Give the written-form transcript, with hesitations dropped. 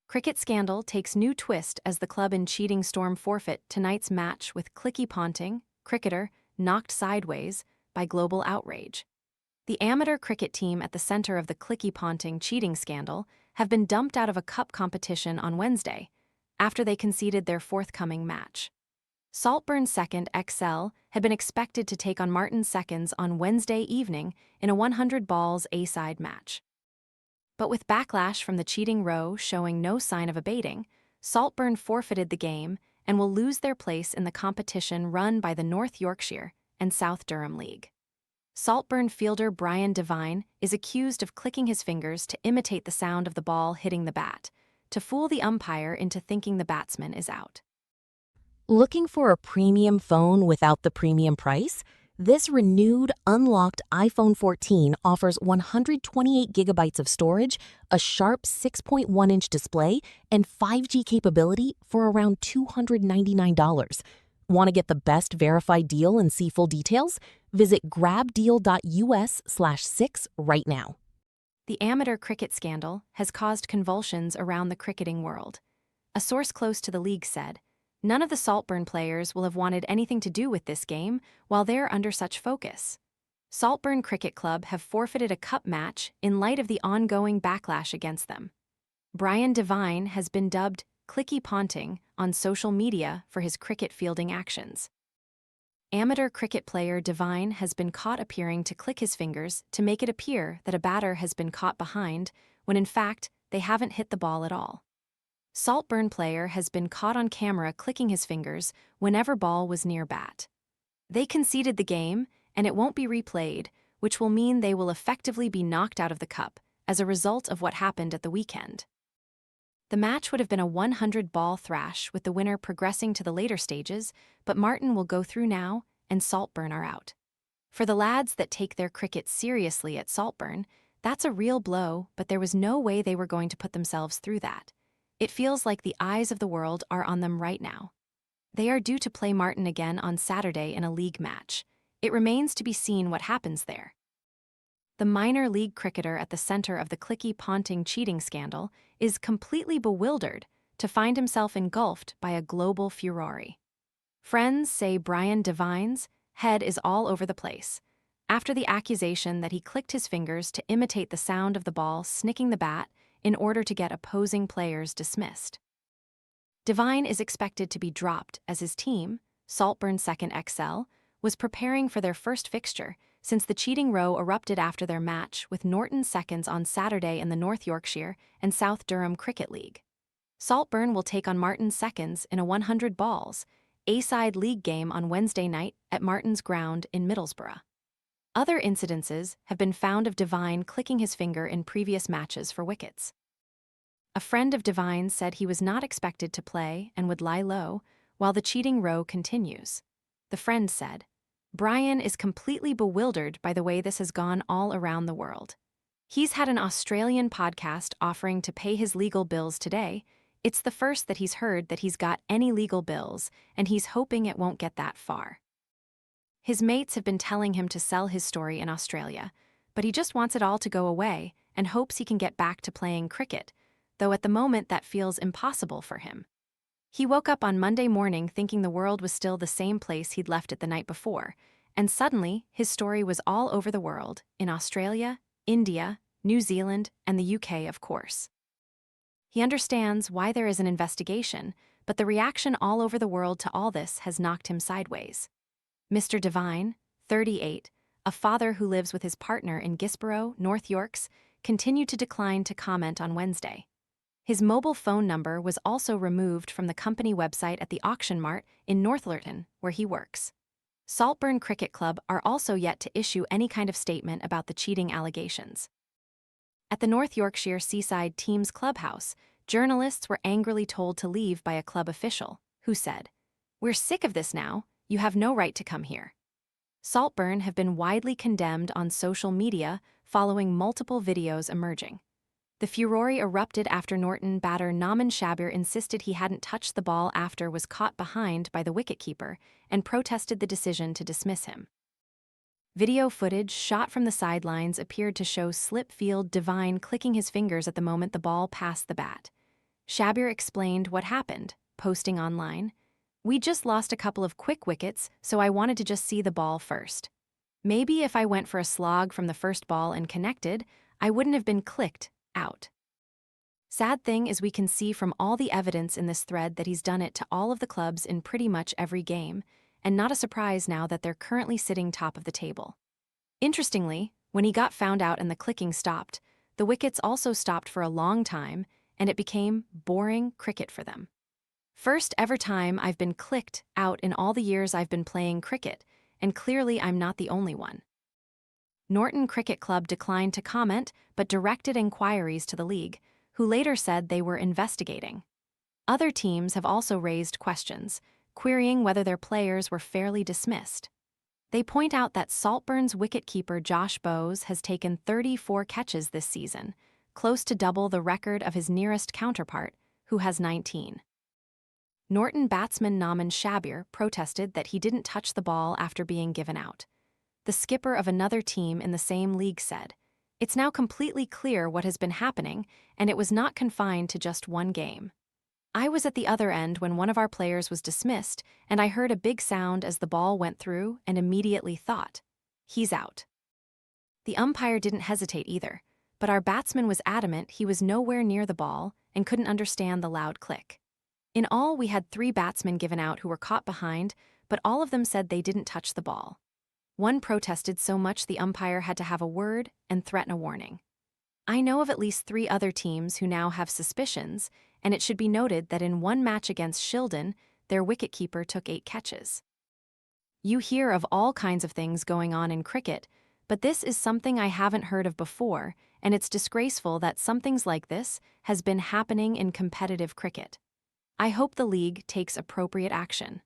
Cricket scandal takes new twist as the club in cheating storm forfeit tonight's match with Clicky Ponting, cricketer, knocked sideways by global outrage. The amateur cricket team at the center of the Clicky Ponting cheating scandal have been dumped out of a cup competition on Wednesday after they conceded their forthcoming match. Saltburn second XL had been expected to take on Marton seconds on Wednesday evening in a 100 balls A-side match. But with backlash from the cheating row showing no sign of abating, Saltburn forfeited the game and will lose their place in the competition run by the North Yorkshire and South Durham League. Saltburn fielder Brian Devine is accused of clicking his fingers to imitate the sound of the ball hitting the bat, to fool the umpire into thinking the batsman is out. Looking for a premium phone without the premium price? This renewed, unlocked iPhone 14 offers 128 gigabytes of storage, a sharp 6.1-inch display, and 5G capability for around $299. Want to get the best verified deal and see full details? Visit grabdeal.us/6 right now. The amateur cricket scandal has caused convulsions around the cricketing world. A source close to the league said, "None of the Saltburn players will have wanted anything to do with this game while they're under such focus." Saltburn Cricket Club have forfeited a cup match in light of the ongoing backlash against them. Brian Devine has been dubbed Clicky Ponting on social media for his cricket fielding actions. Amateur cricket player Devine has been caught appearing to click his fingers to make it appear that a batter has been caught behind, when in fact they haven't hit the ball at all. Saltburn player has been caught on camera clicking his fingers whenever ball was near bat. They conceded the game, and it won't be replayed, which will mean they will effectively be knocked out of the cup as a result of what happened at the weekend. The match would have been a 100-ball thrash with the winner progressing to the later stages, but Marton will go through now, and Saltburn are out. For the lads that take their cricket seriously at Saltburn, that's a real blow, but there was no way they were going to put themselves through that. It feels like the eyes of the world are on them right now. They are due to play Marton again on Saturday in a league match. It remains to be seen what happens there. The minor league cricketer at the center of the Clicky Ponting cheating scandal is completely bewildered to find himself engulfed by a global furore. Friends say Brian Devine's head is all over the place after the accusation that he clicked his fingers to imitate the sound of the ball snicking the bat in order to get opposing players dismissed. Devine is expected to be dropped as his team, Saltburn Second XL, was preparing for their first fixture since the cheating row erupted after their match with Norton Seconds on Saturday in the North Yorkshire and South Durham Cricket League. Saltburn will take on Marton Seconds in a 100 balls, A-side league game on Wednesday night at Marton's ground in Middlesbrough. Other incidences have been found of Devine clicking his finger in previous matches for wickets. A friend of Devine's said he was not expected to play and would lie low while the cheating row continues. The friend said, "Brian is completely bewildered by the way this has gone all around the world. He's had an Australian podcast offering to pay his legal bills today. It's the first that he's heard that he's got any legal bills, and he's hoping it won't get that far. His mates have been telling him to sell his story in Australia, but he just wants it all to go away and hopes he can get back to playing cricket, though at the moment that feels impossible for him. He woke up on Monday morning thinking the world was still the same place he'd left it the night before, and suddenly his story was all over the world, in Australia, India, New Zealand, and the UK, of course. He understands why there is an investigation, but the reaction all over the world to all this has knocked him sideways." Mr. Devine, 38, a father who lives with his partner in Gisborough, North Yorks, continued to decline to comment on Wednesday. His mobile phone number was also removed from the company website at the Auction Mart in Northlurton, where he works. Saltburn Cricket Club are also yet to issue any kind of statement about the cheating allegations. At the North Yorkshire Seaside Team's clubhouse, journalists were angrily told to leave by a club official, who said, "We're sick of this now, you have no right to come here." Saltburn have been widely condemned on social media following multiple videos emerging. The furore erupted after Norton batter Naman Shabir insisted he hadn't touched the ball after was caught behind by the wicketkeeper and protested the decision to dismiss him. Video footage shot from the sidelines appeared to show slip field Devine clicking his fingers at the moment the ball passed the bat. Shabir explained what happened, posting online. "We just lost a couple of quick wickets, so I wanted to just see the ball first. Maybe if I went for a slog from the first ball and connected, I wouldn't have been clicked out." Sad thing is we can see from all the evidence in this thread that he's done it to all of the clubs in pretty much every game, and not a surprise now that they're currently sitting top of the table. Interestingly, when he got found out and the clicking stopped, the wickets also stopped for a long time, and it became boring cricket for them. "First ever time I've been clicked out in all the years I've been playing cricket, and clearly I'm not the only one." Norton Cricket Club declined to comment but directed inquiries to the league, who later said they were investigating. Other teams have also raised questions, querying whether their players were fairly dismissed. They point out that Saltburn's wicketkeeper Josh Bowes has taken 34 catches this season, close to double the record of his nearest counterpart, who has 19. Norton batsman Naman Shabir protested that he didn't touch the ball after being given out. The skipper of another team in the same league said, "It's now completely clear what has been happening, and it was not confined to just one game. I was at the other end when one of our players was dismissed, and I heard a big sound as the ball went through and immediately thought, he's out." The umpire didn't hesitate either, but our batsman was adamant he was nowhere near the ball and couldn't understand the loud click. In all, we had 3 batsmen given out who were caught behind, but all of them said they didn't touch the ball. One protested so much the umpire had to have a word and threaten a warning. I know of at least 3 other teams who now have suspicions, and it should be noted that in one match against Shildon, their wicketkeeper took 8 catches. You hear of all kinds of things going on in cricket, but this is something I haven't heard of before, and it's disgraceful that something like this has been happening in competitive cricket. I hope the league takes appropriate action.